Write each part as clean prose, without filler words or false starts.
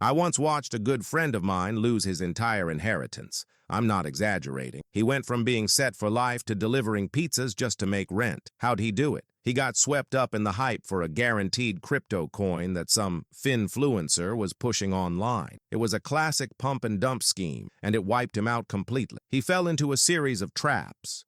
I once watched a good friend of mine lose his entire inheritance. I'm not exaggerating. He went from being set for life to delivering pizzas just to make rent. How'd he do it? He got swept up in the hype for a guaranteed crypto coin that some finfluencer was pushing online. It was a classic pump and dump scheme, and it wiped him out completely. He fell into a series of traps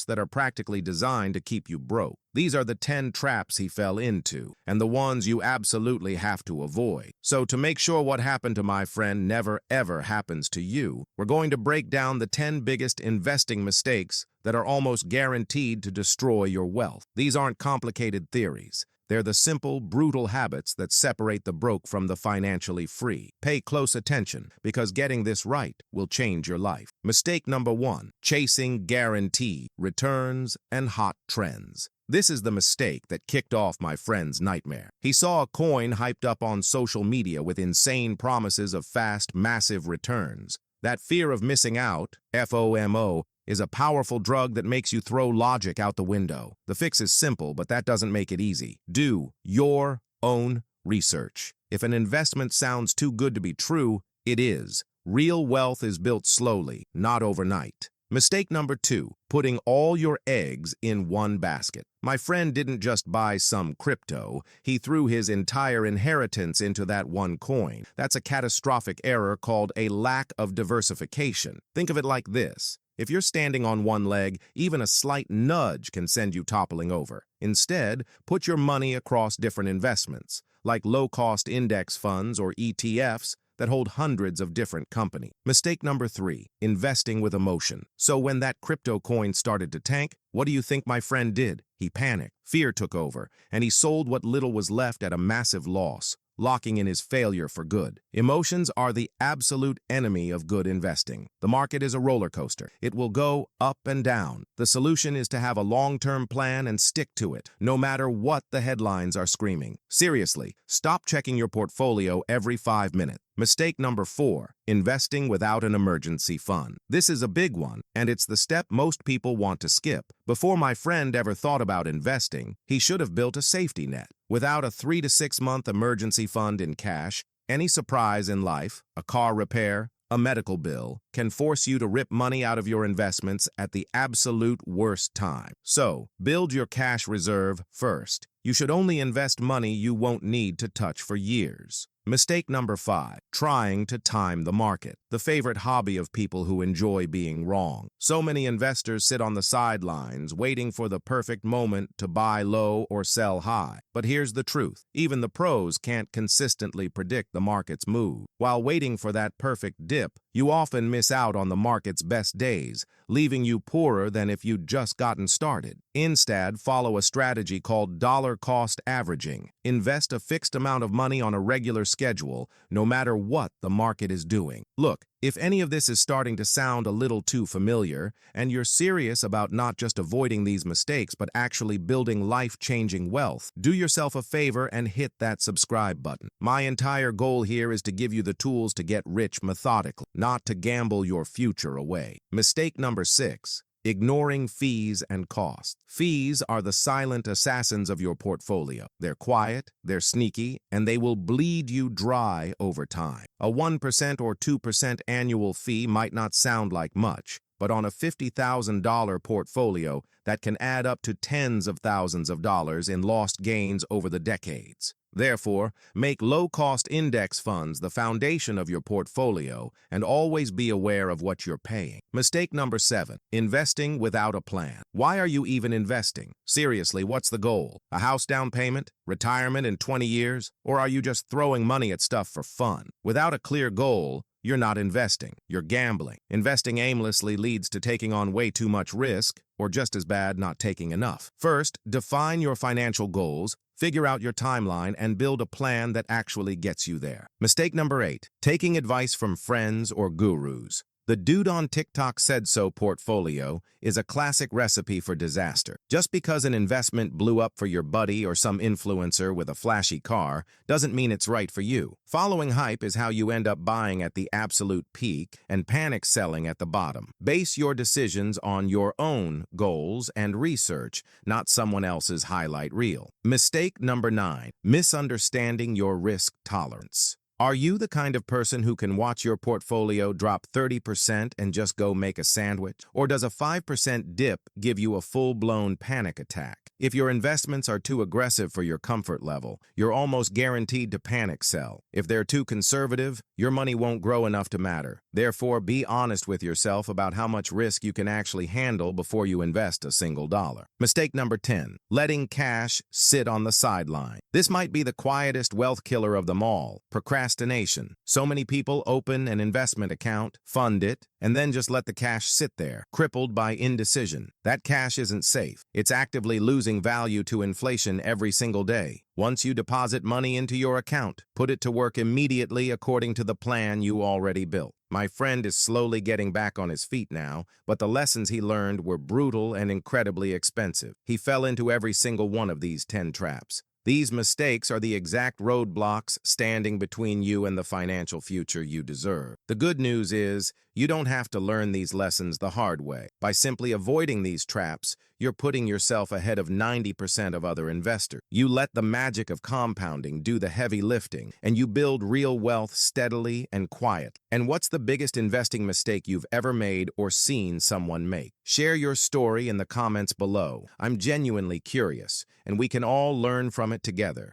that are practically designed to keep you broke. These are the 10 traps he fell into, and the ones you absolutely have to avoid. So to make sure what happened to my friend never ever happens to you, we're going to break down the 10 biggest investing mistakes that are almost guaranteed to destroy your wealth. These aren't complicated theories. They're the simple, brutal habits that separate the broke from the financially free. Pay close attention, because getting this right will change your life. Mistake number 1, chasing guaranteed returns and hot trends. This is the mistake that kicked off my friend's nightmare. He saw a coin hyped up on social media with insane promises of fast, massive returns. That fear of missing out, FOMO, is a powerful drug that makes you throw logic out the window. The fix is simple, but that doesn't make it easy. Do your own research. If an investment sounds too good to be true, it is. Real wealth is built slowly, not overnight. Mistake number 2, putting all your eggs in one basket. My friend didn't just buy some crypto, he threw his entire inheritance into that one coin. That's a catastrophic error called a lack of diversification. Think of it like this. If you're standing on one leg, even a slight nudge can send you toppling over. Instead, put your money across different investments, like low-cost index funds or ETFs, that hold hundreds of different companies. Mistake number 3, investing with emotion. So when that crypto coin started to tank, what do you think my friend did? He panicked. Fear took over, and he sold what little was left at a massive loss, locking in his failure for good. Emotions are the absolute enemy of good investing. The market is a roller coaster. It will go up and down. The solution is to have a long-term plan and stick to it, no matter what the headlines are screaming. Seriously, stop checking your portfolio every 5 minutes. Mistake number 4, investing without an emergency fund. This is a big one, and it's the step most people want to skip. Before my friend ever thought about investing, he should have built a safety net. Without a 3 to 6 month emergency fund in cash, any surprise in life, a car repair, a medical bill, can force you to rip money out of your investments at the absolute worst time. So, build your cash reserve first. You should only invest money you won't need to touch for years. Mistake number 5, trying to time the market. The favorite hobby of people who enjoy being wrong. So many investors sit on the sidelines waiting for the perfect moment to buy low or sell high. But here's the truth. Even the pros can't consistently predict the market's move. While waiting for that perfect dip, you often miss out on the market's best days, leaving you poorer than if you'd just gotten started. Instead, follow a strategy called dollar cost averaging. Invest a fixed amount of money on a regular schedule, no matter what the market is doing. Look, if any of this is starting to sound a little too familiar, and you're serious about not just avoiding these mistakes but actually building life-changing wealth, do yourself a favor and hit that subscribe button. My entire goal here is to give you the tools to get rich methodically, not to gamble your future away. Mistake number 6. Ignoring fees and costs. Fees are the silent assassins of your portfolio. They're quiet, they're sneaky, and they will bleed you dry over time. A 1% or 2% annual fee might not sound like much, but on a $50,000 portfolio, that can add up to tens of thousands of dollars in lost gains over the decades. Therefore, make low-cost index funds the foundation of your portfolio and always be aware of what you're paying. Mistake number 7, investing without a plan. Why are you even investing? Seriously, what's the goal? A house down payment? Retirement in 20 years? Or are you just throwing money at stuff for fun? Without a clear goal, you're not investing, you're gambling. Investing aimlessly leads to taking on way too much risk, or just as bad, not taking enough. First, define your financial goals, figure out your timeline, and build a plan that actually gets you there. Mistake number 8, taking advice from friends or gurus. The dude on TikTok said so portfolio is a classic recipe for disaster. Just because an investment blew up for your buddy or some influencer with a flashy car doesn't mean it's right for you. Following hype is how you end up buying at the absolute peak and panic selling at the bottom. Base your decisions on your own goals and research, not someone else's highlight reel. Mistake number 9, misunderstanding your risk tolerance. Are you the kind of person who can watch your portfolio drop 30% and just go make a sandwich? Or does a 5% dip give you a full-blown panic attack? If your investments are too aggressive for your comfort level, you're almost guaranteed to panic sell. If they're too conservative, your money won't grow enough to matter. Therefore, be honest with yourself about how much risk you can actually handle before you invest a single dollar. Mistake number 10, letting cash sit on the sideline. This might be the quietest wealth killer of them all, procrastination. So many people open an investment account, fund it, and then just let the cash sit there, crippled by indecision. That cash isn't safe. It's actively losing value to inflation every single day. Once you deposit money into your account, put it to work immediately according to the plan you already built. My friend is slowly getting back on his feet now, but the lessons he learned were brutal and incredibly expensive. He fell into every single one of these 10 traps. These mistakes are the exact roadblocks standing between you and the financial future you deserve. The good news is, you don't have to learn these lessons the hard way. By simply avoiding these traps, you're putting yourself ahead of 90% of other investors. You let the magic of compounding do the heavy lifting, and you build real wealth steadily and quietly. And what's the biggest investing mistake you've ever made or seen someone make? Share your story in the comments below. I'm genuinely curious, and we can all learn from it together.